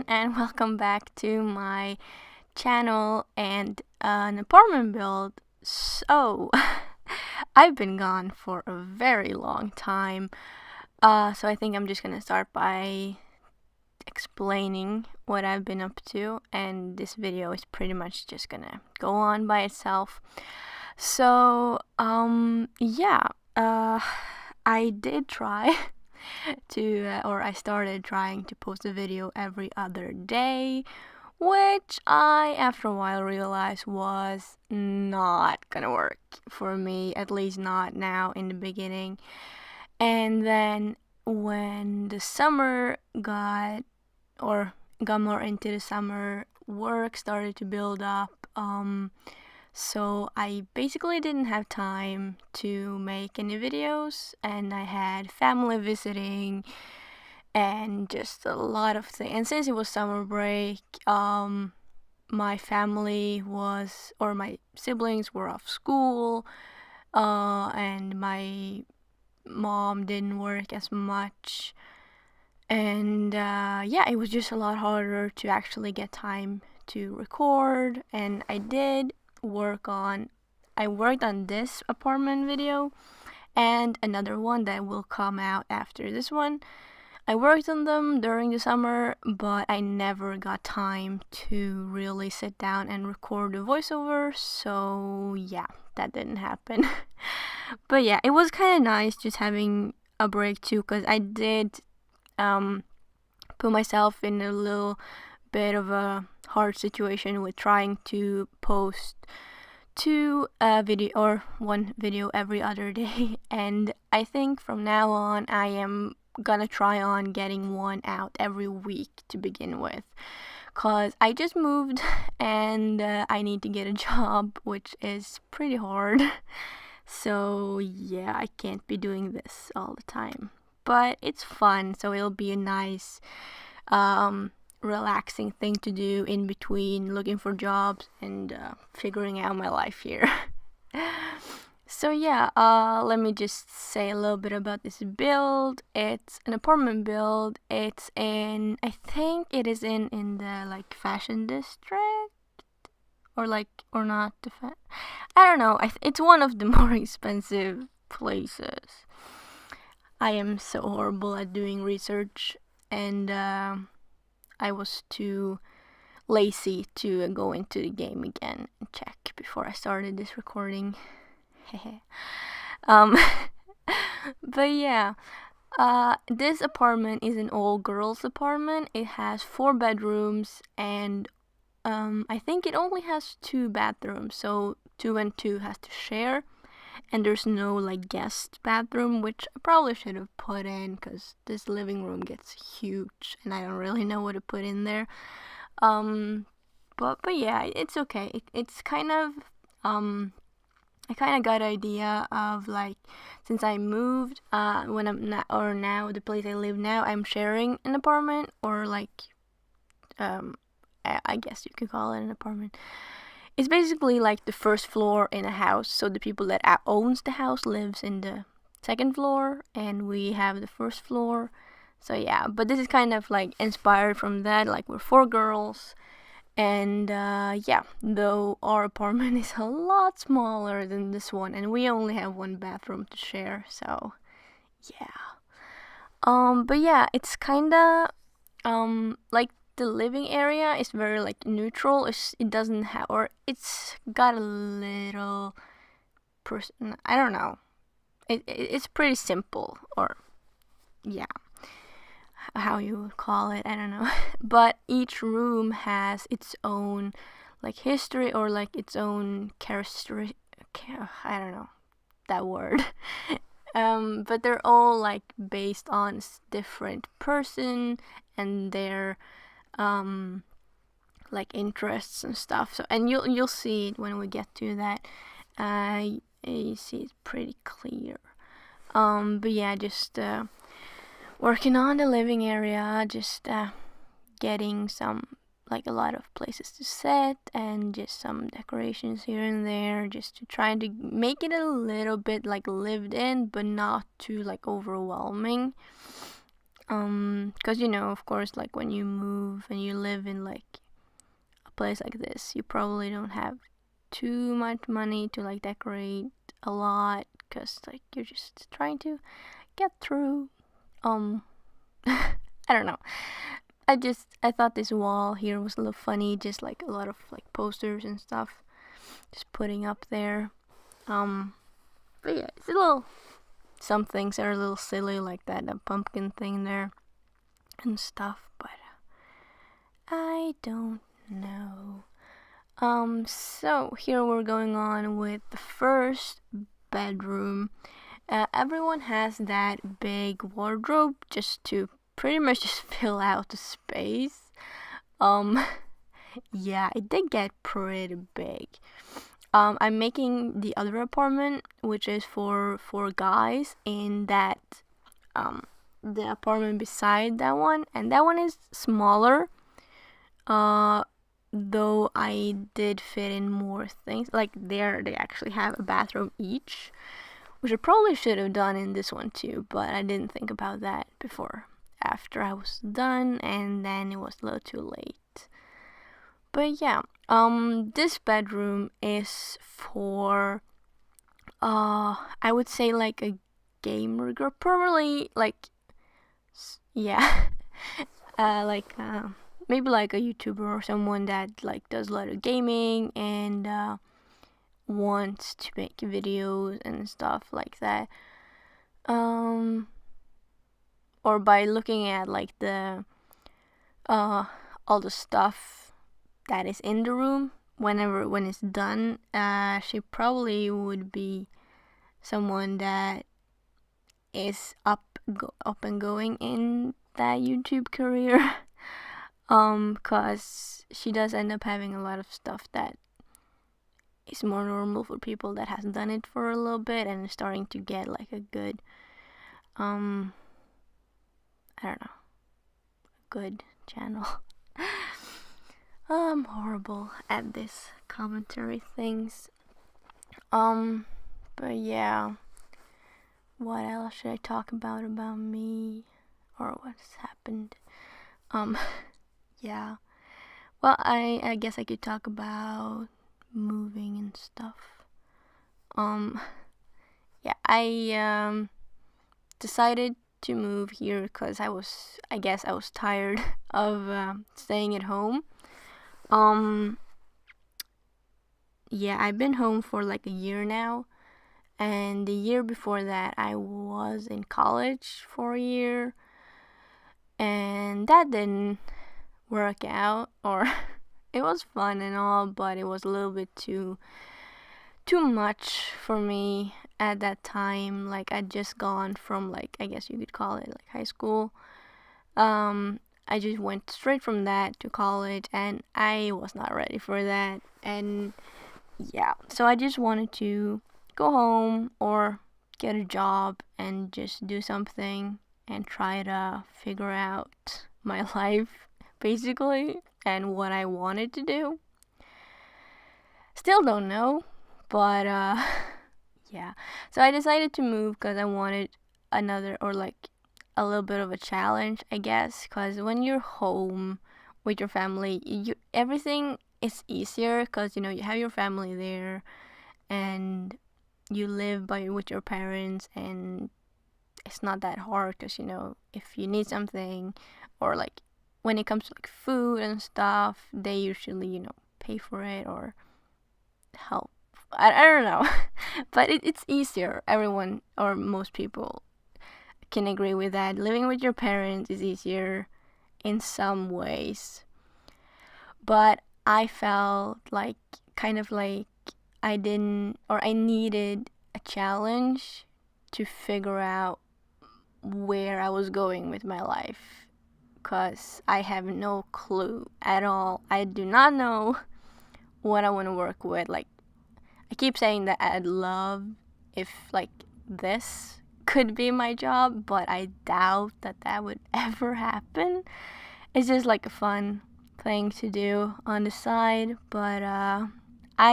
everyone, and welcome back to my channel and an apartment build. So, I've been gone for a very long time, so I think I'm just gonna start by explaining what I've been up to, and this video is pretty much just gonna go on by itself. So, I did try I started trying to post a video every other day, which I, after a while, realized was not gonna work for me, at least not now in the beginning. And then when the summer got more into the summer, work started to build up. So I basically didn't have time to make any videos, and I had family visiting and just a lot of things. And since it was summer break, my siblings were off school, and my mom didn't work as much. And it was just a lot harder to actually get time to record, and I worked on this apartment video and another one that will come out after this one. I worked on them during the summer, but I never got time to really sit down and record the voiceover, so yeah, that didn't happen. But yeah, it was kind of nice just having a break too, because I did put myself in a little bit of a hard situation with trying to post one video every other day, and I think from now on I am gonna try on getting one out every week to begin with, cause I just moved and I need to get a job, which is pretty hard. So yeah, I can't be doing this all the time, but it's fun, so it'll be a nice relaxing thing to do in between looking for jobs and figuring out my life here. So yeah, let me just say a little bit about this build. It's an apartment build. It's in, I think it is in the like fashion district, or not the I don't know. It's one of the more expensive places. I am so horrible at doing research, and I was too lazy to go into the game again and check before I started this recording. um, but yeah, this apartment is an all-girls apartment. It has 4 bedrooms, and I think it only has 2 bathrooms, so 2 and 2 has to share. And there's no like guest bathroom, which I probably should have put in, because this living room gets huge and I don't really know what to put in there. But yeah, it's okay. It's kind of I kind of got an idea of, like, since I moved, when I'm not, or now the place I live now, I'm sharing an apartment, or like I guess you could call it an apartment. It's basically like the first floor in a house, so the people that owns the house lives in the second floor, and we have the first floor. So yeah, but this is kind of like inspired from that. Like, we're 4 girls, and though our apartment is a lot smaller than this one, and we only have 1 bathroom to share. So yeah, but yeah, it's kind of like, the living area is very like neutral. It doesn't have, or it's got a little person. I don't know. It's pretty simple, or yeah, how you would call it. I don't know. But each room has its own like history, or like its own characteristic. I don't know that word. But they're all like based on different person and their like interests and stuff. So, and you'll see it when we get to that. You see it's pretty clear. But yeah, just working on the living area, just getting some, like, a lot of places to set, and just some decorations here and there, just to try to make it a little bit like lived in, but not too like overwhelming. Because of course, like when you move and you live in like a place like this, you probably don't have too much money to like decorate a lot, because like you're just trying to get through. I don't know. I thought this wall here was a little funny, just like a lot of like posters and stuff, just putting up there. But yeah, it's a little. Some things are a little silly, like that pumpkin thing there and stuff, but I don't know. So here we're going on with the first bedroom. Everyone has that big wardrobe just to pretty much just fill out the space. Yeah, it did get pretty big. I'm making the other apartment, which is for guys, in that the apartment beside that one, and that one is smaller. Though I did fit in more things. Like there, they actually have a bathroom each, which I probably should have done in this one too, but I didn't think about that before. After I was done, and then it was a little too late. But yeah, this bedroom is for, I would say like a gamer girl, probably like, yeah, like maybe like a YouTuber or someone that like does a lot of gaming and wants to make videos and stuff like that. Or by looking at like the all the stuff that is in the room when it's done, she probably would be someone that is up and going in that YouTube career. Cause she does end up having a lot of stuff that is more normal for people that has done it for a little bit and is starting to get like a good, I don't know, good channel. I'm horrible at this commentary things. But yeah, what else should I talk about me, or what's happened? Yeah. Well, I guess I could talk about moving and stuff. Yeah, I decided to move here because I guess I was tired of staying at home. Yeah, I've been home for like a year now, and the year before that I was in college for a year, and that didn't work out, or it was fun and all, but it was a little bit too much for me at that time. Like I'd just gone from, like, I guess you could call it like high school. I just went straight from that to college, and I was not ready for that. And yeah, so I just wanted to go home or get a job and just do something and try to figure out my life, basically, and what I wanted to do. Still don't know, but yeah. So I decided to move because I wanted another, or like a little bit of a challenge, I guess, because when you're home with your family, everything is easier because you have your family there, and you live with your parents, and it's not that hard because if you need something, or like when it comes to like food and stuff, they usually pay for it or help. I don't know, but it's easier. Everyone, or most people, can agree with that. Living with your parents is easier in some ways, but I felt like kind of like I needed a challenge to figure out where I was going with my life, because I have no clue at all. I do not know what I want to work with. Like, I keep saying that I'd love if like this could be my job, but I doubt that would ever happen. It's just like a fun thing to do on the side, but I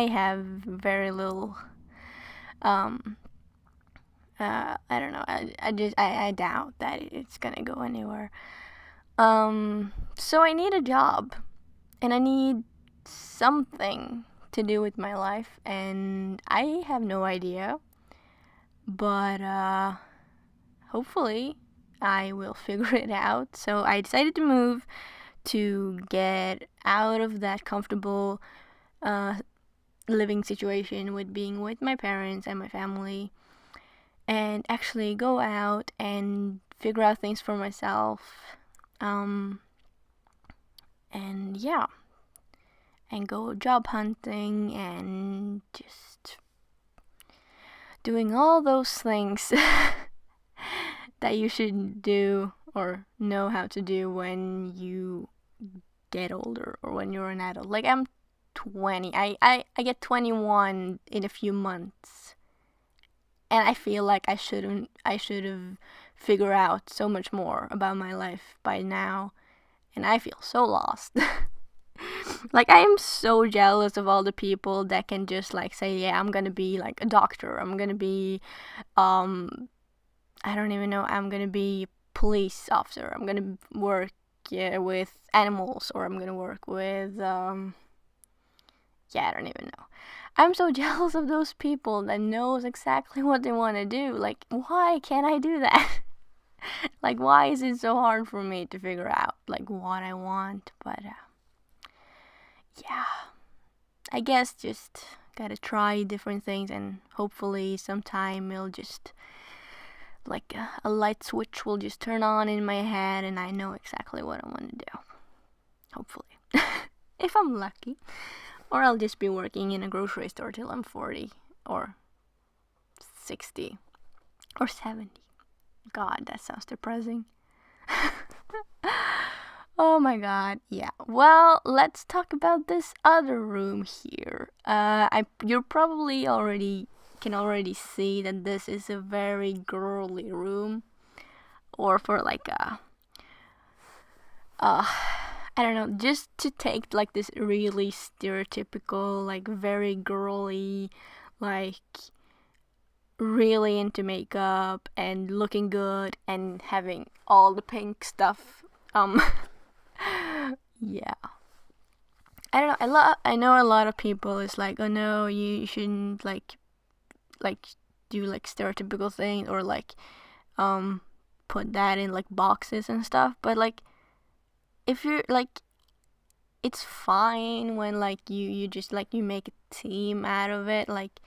have very little I don't know. I doubt that it's gonna go anywhere. So I need a job, and I need something to do with my life, and I have no idea. But hopefully, I will figure it out. So I decided to move to get out of that comfortable living situation with being with my parents and my family, and actually go out and figure out things for myself. And yeah, and go job hunting and just doing all those things that you should do or know how to do when you get older or when you're an adult. Like, I'm 20. I get 21 in a few months. And I feel like I should have figured out so much more about my life by now. And I feel so lost. Like, I am so jealous of all the people that can just like say, yeah, I'm gonna be like a doctor. I'm gonna be, I don't even know. I'm gonna be police officer. I'm gonna work with animals, or I'm gonna work with, I don't even know. I'm so jealous of those people that knows exactly what they want to do. Like, why can't I do that? Like, why is it so hard for me to figure out like what I want? But yeah, I guess just gotta try different things, and hopefully sometime it'll just like a light switch will just turn on in my head and I know exactly what I want to do. Hopefully. If I'm lucky. Or I'll just be working in a grocery store till I'm 40 or 60 or 70. God, that sounds depressing. Oh my god, yeah. Well, let's talk about this other room here. You're probably can already see that this is a very girly room, or for like I don't know, just to take like this really stereotypical, like very girly, like really into makeup and looking good and having all the pink stuff. Yeah. I don't know. I know a lot of people is like, oh no, you shouldn't like do like stereotypical things, or like put that in like boxes and stuff. But like, if you're like, it's fine when like you just like you make a team out of it. Like,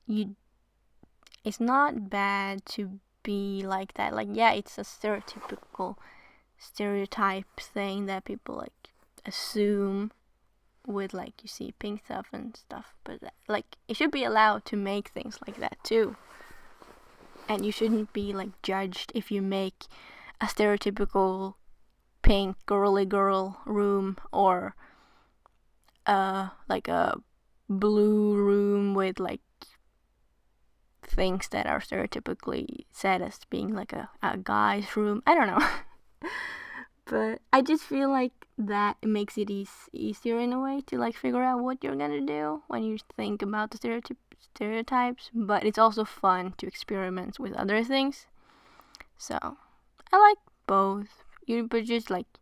it's not bad to be like that. Like, yeah, it's a stereotype thing that people like assume with like you see pink stuff and stuff, but like it should be allowed to make things like that too. And you shouldn't be like judged if you make a stereotypical pink girly girl room, or like a blue room with like things that are stereotypically said as being like a guy's room. I don't know. But I just feel like that makes it easier in a way to like figure out what you're gonna do when you think about the stereotypes. But it's also fun to experiment with other things. So I like both. But just like,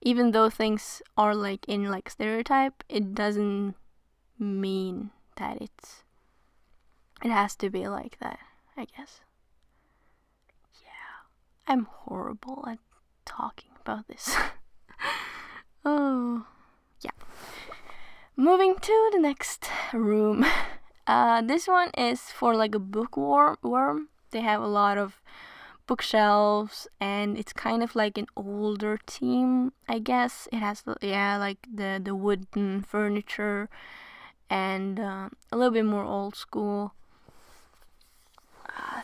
even though things are like in like stereotype, it doesn't mean that it has to be like that, I guess. Yeah, I'm horrible at talking about this. Oh, yeah. Moving to the next room. This one is for like a bookworm. They have a lot of bookshelves, and it's kind of like an older theme, I guess. It has like the wooden furniture, and a little bit more old school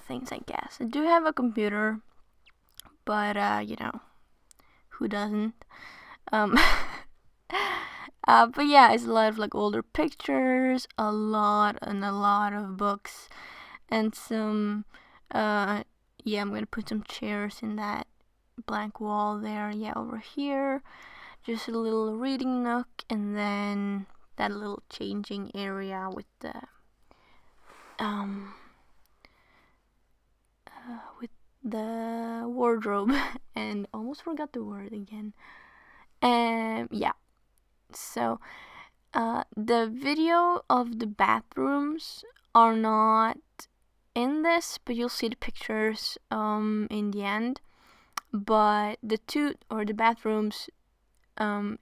things, I guess. I do have a computer, but who doesn't? But yeah, it's a lot of like older pictures, a lot of books, and some I'm gonna put some chairs in that blank wall there. Yeah, over here, just a little reading nook, and then that little changing area with the with the wardrobe and almost forgot the word again. Yeah. So the video of the bathrooms are not in this, but you'll see the pictures in the end. But the bathrooms,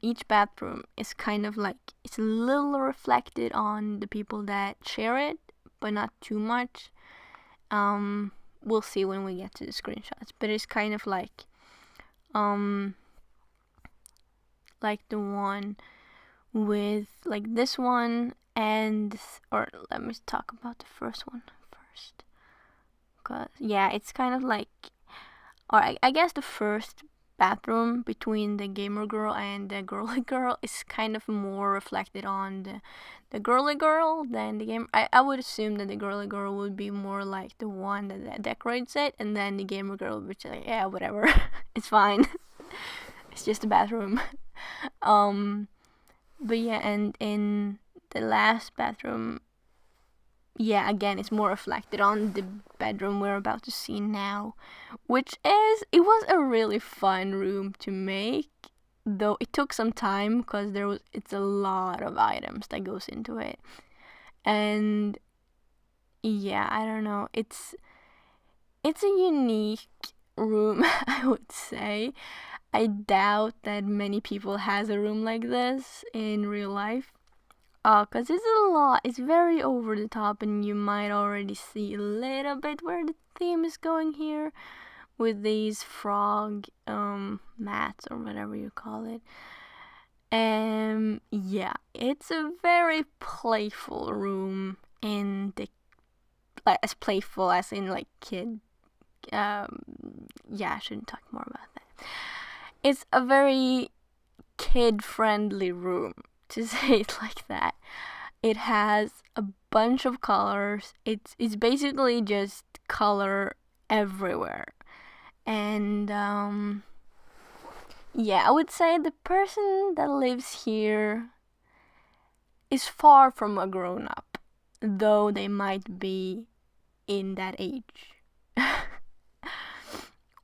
each bathroom is kind of like, it's a little reflected on the people that share it, but not too much. We'll see when we get to the screenshots, but it's kind of like the one with like this one, or let me talk about the first one first, cause yeah, it's kind of like, or I guess the first bathroom between the gamer girl and the girly girl is kind of more reflected on the girly girl than the game. I would assume that the girly girl would be more like the one that decorates it, and then the gamer girl would be like, yeah, whatever, it's fine, it's just a bathroom. But yeah, and in the last bathroom, yeah, again, it's more reflected on the bedroom we're about to see now, it was a really fun room to make, though it took some time because it's a lot of items that goes into it. And yeah, I don't know, it's a unique room, I would say. I doubt that many people has a room like this in real life. Cause it's a lot. It's very over the top, and you might already see a little bit where the theme is going here, with these frog mats or whatever you call it. Yeah, it's a very playful room as playful as in like kid. Yeah, I shouldn't talk more about that. It's a very kid-friendly room, to say it like that. It has a bunch of colors. It's basically just color everywhere. And yeah, I would say the person that lives here is far from a grown-up, though they might be in that age.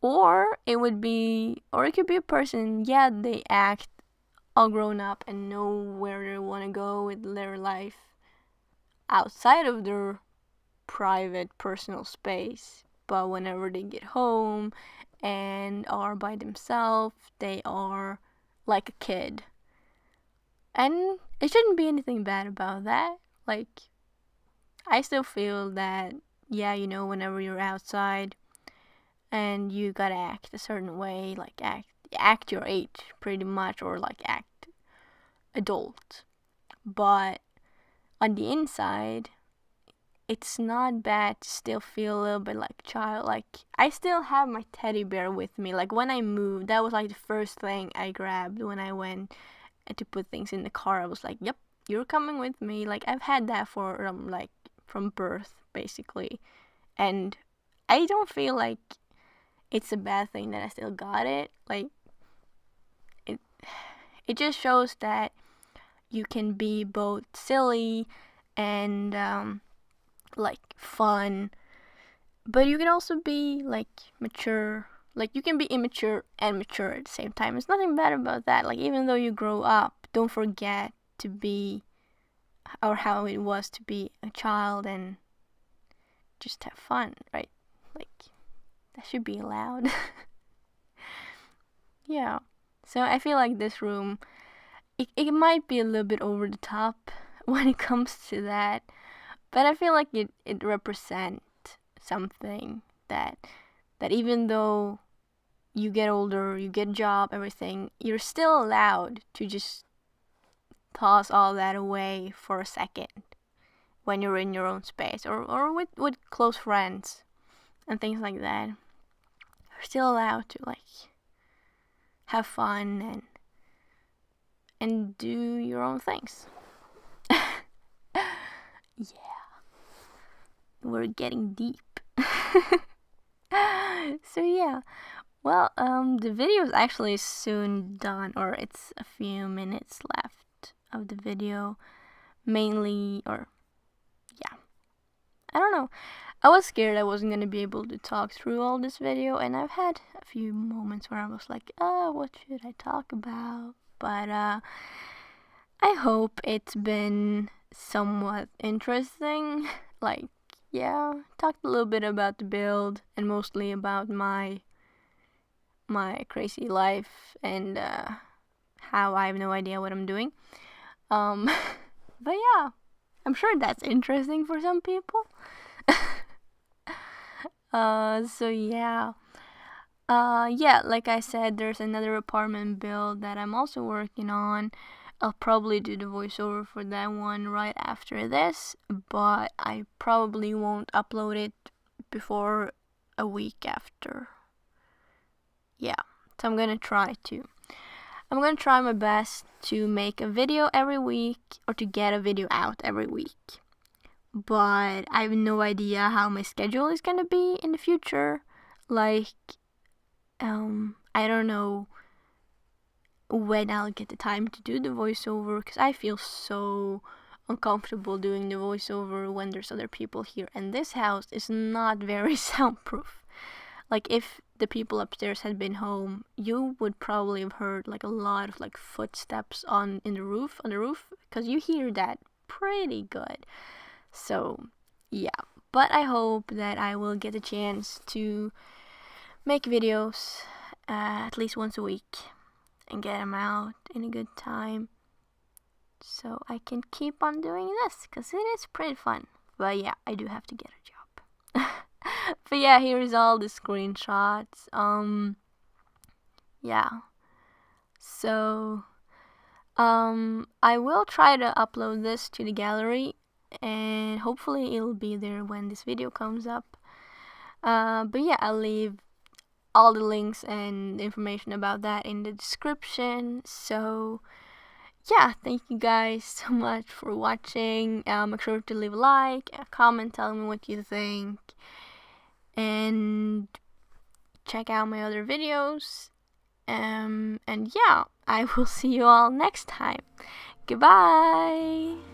Or it could be a person, yeah, they act all grown up and know where they want to go with their life outside of their private personal space, but whenever they get home and are by themselves, they are like a kid. And it shouldn't be anything bad about that. Like, I still feel that, yeah, whenever you're outside and you gotta act a certain way, like act your age pretty much, or like act adult. But on the inside, it's not bad to still feel a little bit like a child. Like, I still have my teddy bear with me. Like, when I moved, that was like the first thing I grabbed when I went to put things in the car. I was like, yep, you're coming with me. Like, I've had that for like from birth, basically. And I don't feel like it's a bad thing that I still got it. Like, it just shows that you can be both silly and like fun, but you can also be like mature. Like, you can be immature and mature at the same time. There's nothing bad about that. Like, even though you grow up, don't forget to be, or how it was to be a child, and just have fun, right? Like, that should be allowed. Yeah. So I feel like this room, it might be a little bit over the top when it comes to that, but I feel like it represents something that even though you get older, you get a job, everything, you're still allowed to just toss all that away for a second when you're in your own space, or with close friends and things like that. You're still allowed to like have fun and do your own things. Yeah, we're getting deep. So yeah, well, the video is actually soon done, or it's a few minutes left of the video. Mainly, or yeah, I don't know. I was scared I wasn't gonna be able to talk through all this video, and I've had a few moments where I was like, what should I talk about? But I hope it's been somewhat interesting. Like, yeah, talked a little bit about the build and mostly about my crazy life and how I have no idea what I'm doing. But yeah, I'm sure that's interesting for some people. So yeah. Yeah, like I said, there's another apartment build that I'm also working on. I'll probably do the voiceover for that one right after this, but I probably won't upload it before a week after. Yeah, so I'm gonna try my best to make a video every week, or to get a video out every week. But I have no idea how my schedule is gonna be in the future. Like, I don't know when I'll get the time to do the voiceover, because I feel so uncomfortable doing the voiceover when there's other people here, and this house is not very soundproof. Like, if the people upstairs had been home, you would probably have heard like a lot of like footsteps on the roof, because you hear that pretty good. So yeah, but I hope that I will get a chance to make videos at least once a week and get them out in a good time, so I can keep on doing this, because it is pretty fun. But yeah, I do have to get a job. But yeah, here's all the screenshots. Yeah. So I will try to upload this to the gallery, and hopefully it'll be there when this video comes up. But yeah, I'll leave all the links and information about that in the description. So yeah, thank you guys so much for watching. Make sure to leave a like, a comment, tell me what you think, and check out my other videos. And yeah, I will see you all next time. Goodbye.